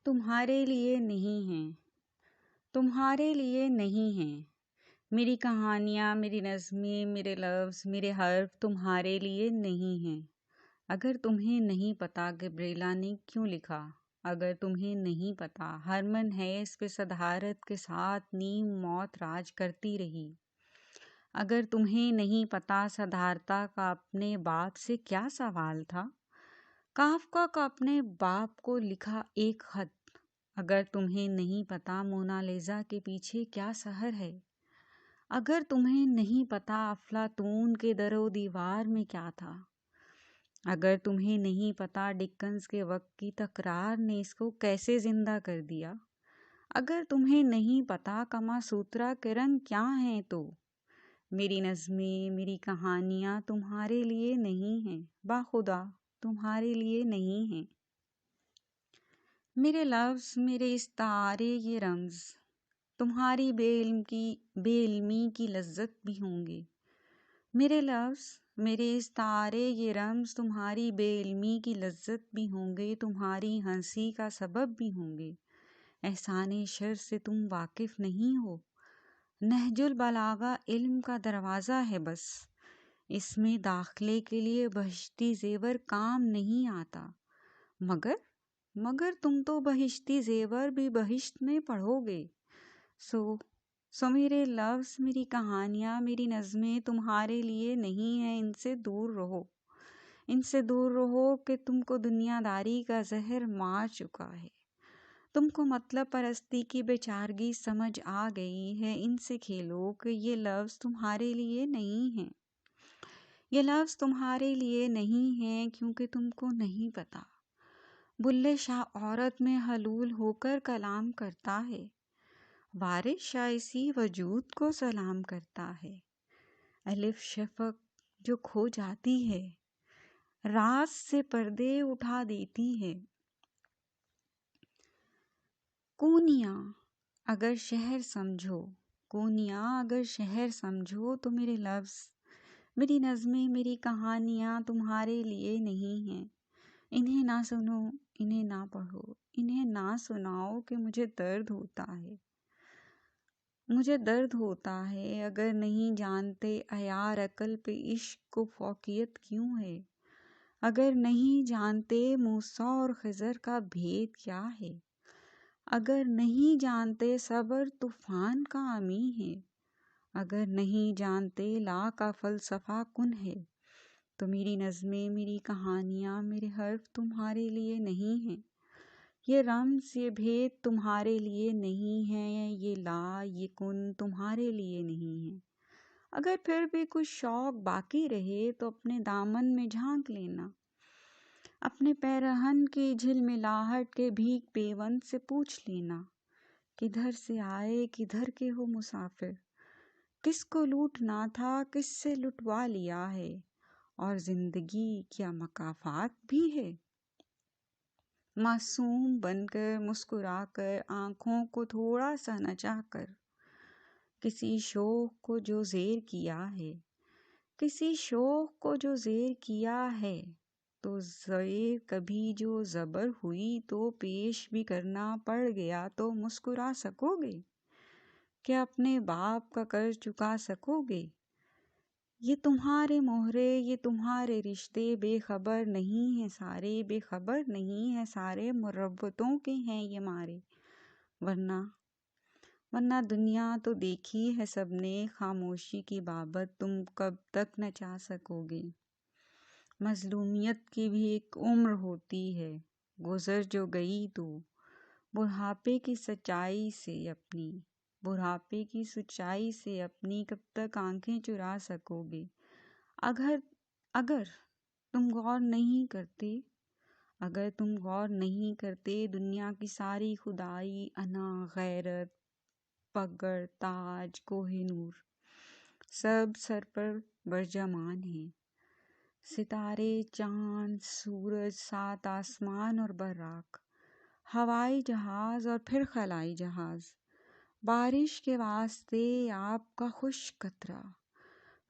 تمہارے لیے نہیں ہیں، تمہارے لیے نہیں ہیں۔ میری کہانیاں، میری نظمیں، میرے لفظ، میرے حرف تمہارے لیے نہیں ہیں۔ اگر تمہیں نہیں پتا گبریلا نے کیوں لکھا، اگر تمہیں نہیں پتا ہرمن ہیس پہ صدارت کے ساتھ نیم موت راج کرتی رہی، اگر تمہیں نہیں پتا سدھارتا کا اپنے باپ سے کیا سوال تھا، کافکا کا اپنے باپ کو لکھا ایک خط، اگر تمہیں نہیں پتا مونالیزا کے پیچھے کیا سحر ہے، اگر تمہیں نہیں پتا افلاطون کے در و دیوار میں کیا تھا، اگر تمہیں نہیں پتا ڈکنز کے وقت کی تکرار نے اس کو کیسے زندہ کر دیا، اگر تمہیں نہیں پتا کما سوترا کے رنگ کیا ہیں، تو میری نظمیں، میری کہانیاں تمہارے لیے نہیں ہیں، باخدا تمہارے لیے نہیں ہیں۔ میرے لفظ، میرے استعارے، یہ رمز تمہاری بے علمی کی لذت بھی ہوں گے۔ میرے لفظ، میرے استعارے، یہ رمز تمہاری بے علمی کی لذت بھی ہوں گے، تمہاری ہنسی کا سبب بھی ہوں گے۔ احسان شر سے تم واقف نہیں ہو، نہج البلاغہ علم کا دروازہ ہے، بس اس میں داخلے کے لیے بہشتی زیور کام نہیں آتا، مگر تم تو بہشتی زیور بھی بہشت میں پڑھو گے۔ سو میرے لفظ، میری کہانیاں، میری نظمیں تمہارے لیے نہیں ہیں، ان سے دور رہو، ان سے دور رہو کہ تم کو دنیا داری کا زہر مار چکا ہے، تم کو مطلب پرستی کی بیچارگی سمجھ آ گئی ہے، ان سے کھیلو کہ یہ لفظ تمہارے لیے نہیں ہیں، یہ لفظ تمہارے لیے نہیں ہیں کیونکہ تم کو نہیں پتا۔ بلے شاہ عورت میں حلول ہو کر کلام کرتا ہے، وارث شاہ اسی وجود کو سلام کرتا ہے۔ الف شفق جو کھو جاتی ہے، راز سے پردے اٹھا دیتی ہے۔ کونیاں اگر شہر سمجھو، کونیاں اگر شہر سمجھو تو میرے لفظ، میری نظمیں، میری کہانیاں تمہارے لیے نہیں ہیں۔ انہیں نہ سنو، انہیں نہ پڑھو، انہیں نہ سناؤ کہ مجھے درد ہوتا ہے، مجھے درد ہوتا ہے۔ اگر نہیں جانتے عیار عقل پہ عشق کو فوقیت کیوں ہے، اگر نہیں جانتے موسیٰ اور خضر کا بھید کیا ہے، اگر نہیں جانتے صبر طوفان کا امی ہے، اگر نہیں جانتے لا کا فلسفہ کن ہے، تو میری نظمیں، میری کہانیاں، میرے حرف تمہارے لیے نہیں ہیں، یہ رمز، یہ بھید تمہارے لیے نہیں ہیں، یہ لا، یہ کن تمہارے لیے نہیں ہیں۔ اگر پھر بھی کچھ شوق باقی رہے تو اپنے دامن میں جھانک لینا، اپنے پیرہن کی جھلملاہٹ کے بھیگ پیوند سے پوچھ لینا، کدھر سے آئے، کدھر کے ہو مسافر، کس کو لوٹنا تھا، کس سے لٹوا لیا ہے، اور زندگی کیا مکافات بھی ہے۔ معصوم بن کر، مسکرا کر، آنکھوں کو تھوڑا سا نچا کر، کسی شوق کو جو زیر کیا ہے، کسی شوق کو جو زیر کیا ہے، تو زیر کبھی جو زبر ہوئی تو پیش بھی کرنا پڑ گیا تو مسکرا سکو گے، کہ اپنے باپ کا قرض چکا سکو گے۔ یہ تمہارے مہرے، یہ تمہارے رشتے بے خبر نہیں ہیں سارے، بے خبر نہیں ہیں سارے، مربتوں کے ہیں یہ مارے، ورنہ دنیا تو دیکھی ہے سب نے، خاموشی کی بابت تم کب تک نچا سکو گے۔ مظلومیت کی بھی ایک عمر ہوتی ہے، گزر جو گئی تو، بڑھاپے کی سچائی سے اپنی کب تک آنکھیں چرا سکو گے۔ اگر تم غور نہیں کرتے دنیا کی ساری خدائی، انا، غیرت، پگڑ، تاج، کوہ نور، سب سر پر برجمان ہیں، ستارے، چاند، سورج، 7 آسمان اور براق، ہوائی جہاز اور پھر خلائی جہاز، بارش کے واسطے آپ کا خشک قطرہ،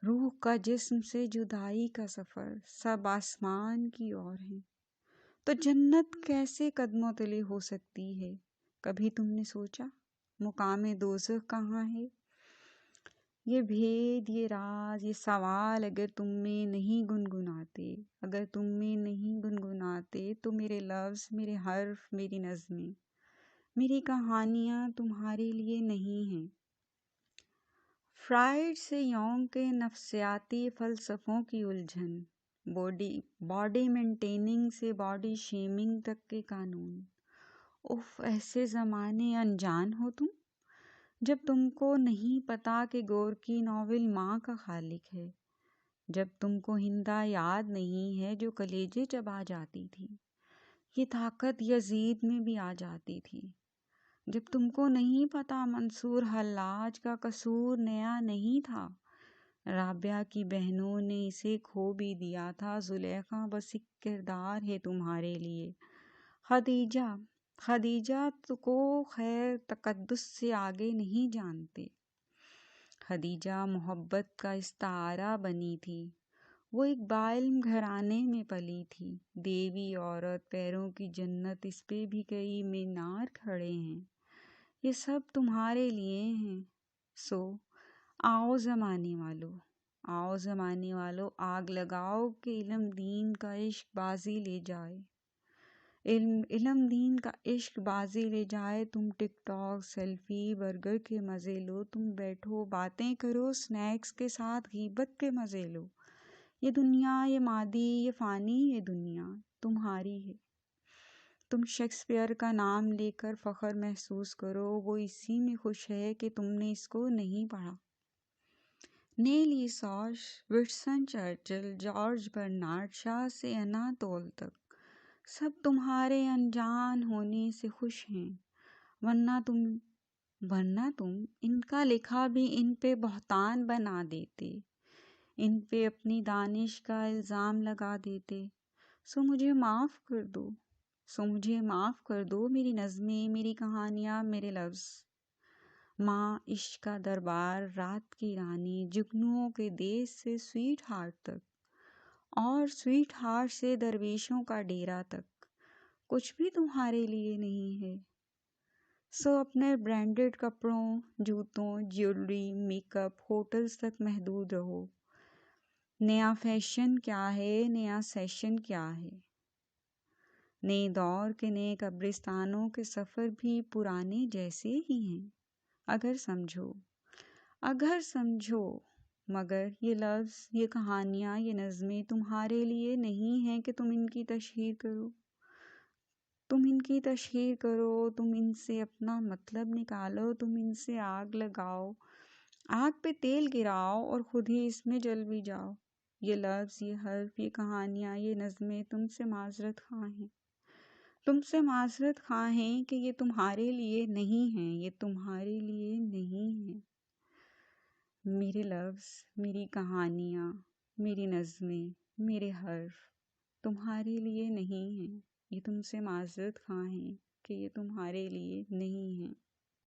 روح کا جسم سے جدائی کا سفر، سب آسمان کی اور ہیں۔ تو جنت کیسے قدموں تلے ہو سکتی ہے؟ کبھی تم نے سوچا مقام دوزخ کہاں ہے؟ یہ بھید، یہ راز، یہ سوال اگر تم میں نہیں گنگناتے، اگر تم میں نہیں گنگناتے تو میرے لفظ، میرے حرف، میری نظمیں، میری کہانیاں تمہارے لیے نہیں ہیں۔ فرائڈ سے یونگ کے نفسیاتی فلسفوں کی الجھن، باڈی مینٹیننگ سے باڈی شیمنگ تک کے قانون۔ اف، ایسے زمانے انجان ہو تم، جب تم کو نہیں پتا کہ گورکی ناول ماں کا خالق ہے، جب تم کو ہندا یاد نہیں ہے جو کلیجے چبا جاتی تھی، یہ طاقت یزید میں بھی آ جاتی تھی، جب تم کو نہیں پتا منصور حلاج کا قصور نیا نہیں تھا، رابعہ کی بہنوں نے اسے کھو بھی دیا تھا، زلیخا بس ایک کردار ہے تمہارے لیے، خدیجہ کو خیر تقدس سے آگے نہیں جانتے، خدیجہ محبت کا استعارہ بنی تھی، وہ ایک بعلم گھرانے میں پلی تھی، دیوی عورت، پیروں کی جنت، اس پہ بھی کئی مینار کھڑے ہیں، یہ سب تمہارے لیے ہیں۔ سو آؤ زمانے والو، آؤ زمانے والو، آگ لگاؤ کہ علم دین کا عشق بازی لے جائے، علم دین کا عشق بازی لے جائے۔ تم ٹک ٹاک، سیلفی، برگر کے مزے لو، تم بیٹھو باتیں کرو، سنیکس کے ساتھ غیبت کے مزے لو، یہ دنیا، یہ مادی، یہ فانی، یہ دنیا تمہاری ہے۔ تم شیکسپیئر کا نام لے کر فخر محسوس کرو، وہ اسی میں خوش ہے کہ تم نے اس کو نہیں پڑھا۔ نیلی ساش، وٹسن چرچل، جارج برنارڈ شاہ سے اناتول تک سب تمہارے انجان ہونے سے خوش ہیں، ورنہ تم ان کا لکھا بھی ان پہ بہتان بنا دیتے، ان پہ اپنی دانش کا الزام لگا دیتے۔ سو مجھے معاف کر دو، میری نظمیں، میری کہانیاں، میرے لفظ۔ ماں عشق کا دربار، رات کی رانی، جگنوؤں کے دیس سے سویٹ ہارٹ تک، اور سویٹ ہارٹ سے درویشوں کا ڈیرا تک، کچھ بھی تمہارے لیے نہیں ہے۔ سو اپنے برانڈڈ کپڑوں، جوتوں، جیولری، میک اپ، ہوٹلز تک محدود رہو۔ نیا فیشن کیا ہے، نیا سیشن کیا ہے، نئے دور کے نئے قبرستانوں کے سفر بھی پرانے جیسے ہی ہیں، اگر سمجھو، مگر یہ لفظ، یہ کہانیاں، یہ نظمیں تمہارے لیے نہیں ہیں کہ تم ان کی تشہیر کرو، تم ان سے اپنا مطلب نکالو، تم ان سے آگ لگاؤ، آگ پہ تیل گراؤ اور خود ہی اس میں جل بھی جاؤ۔ یہ لفظ، یہ حرف، یہ کہانیاں، یہ نظمیں تم سے معذرت خواہ ہیں کہ یہ تمہارے لیے نہیں ہیں، یہ تمہارے لیے نہیں ہیں۔ میرے لفظ، میری کہانیاں، میری نظمیں، میرے حرف تمہارے لیے نہیں ہیں، یہ تم سے معذرت خواہ ہیں کہ یہ تمہارے لیے نہیں ہیں۔